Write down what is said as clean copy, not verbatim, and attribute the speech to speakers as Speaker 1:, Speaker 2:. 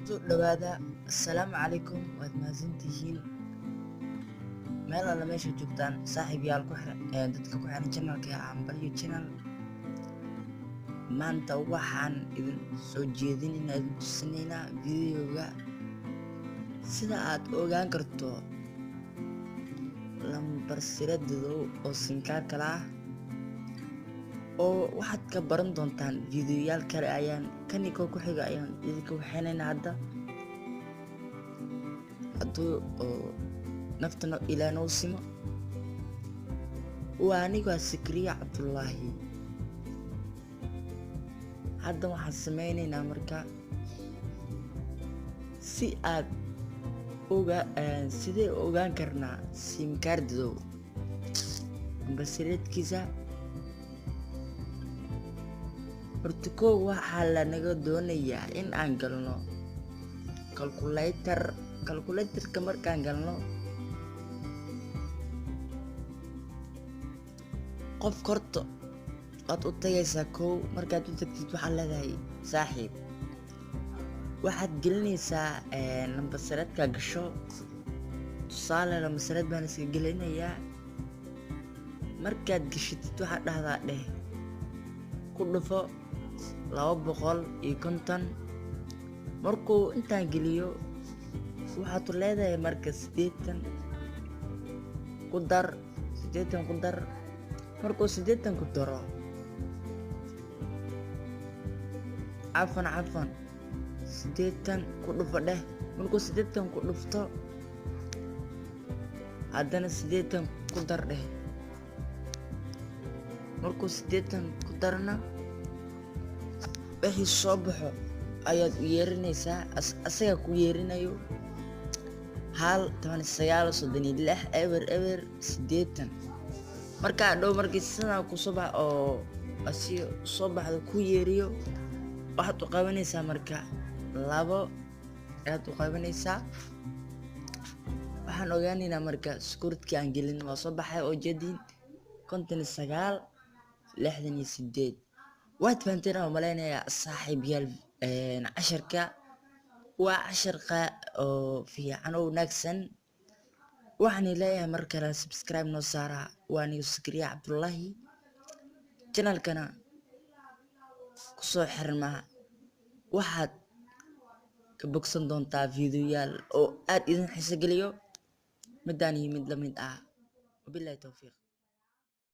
Speaker 1: soo dhawaada. Assalaamu calaykum, waad mahadsantihiin meel alla meesha joogtaan saaxiibayaal dadka ku xiran channelka Ambalyo channel. Maanta waxaan idin soo jeedinaynaa idin tusinaynaa videoga sida aad ogaan karto lambar siradow oo sinkaar kala ah, oo waxaad ka baran doontaan videoyaal kale ayaan kanikoo ku xiga ayaan idinka waxaynaynaa hadduu oo naftana ilaa noo simo. waa anigaa Sikriya Cabdullaahi. hadda waxaan sameynaynaa marka si aad sidee ogaan karnaa simkaardadow lambar sireedkiisa. horta kow waxaa lanaga doonayaa in aan galno calculatorka. markaan galno qof horta waad u tagaysaa. kow markaad u tagtid waxaad leedahay saaxiib, waxaad gelinaysaa lambar sireedka gasho. tusaale lambar sireed baan iska gelinayaa. markaad gashatid waxaad dhahdaa ku dhufo 250. markuu intaan geliyo waxaad leedahay marka 80 ku dar. markuu 80 ku daro cafan 80 ku dhufo markuu 80 ku dhufto haddana 80 ku dar markuu 80 ku darna wixii soo baxo ayaad u yeerinaysaa. asaga ku yeerinayo 1 19 36 eber markaa dhow markii sidaa ku soo bax oo asi soo baxdo ku yeeriyo waxaad u qabanaysaa marka 2 ayaad u qabanaysaa. waxaan ogaanaynaa marka skurudkii aan gelin waa soo baxay oo jadiin 59 68. waad fahanteen oo malaynayaa saaxiibayaal. casharka waa cashar oo fiican oo wanaagsan. waxaan leeyahay mar kale subscribe noo saara. waa aniga Sikriya Cabdullaahi. channelkana kusoo xirma waxaad ka bogsan doontaa videoyaal oo aad idin xiiso geliyo midaan iyo mid la mid ah. wabillahi tawfiiq.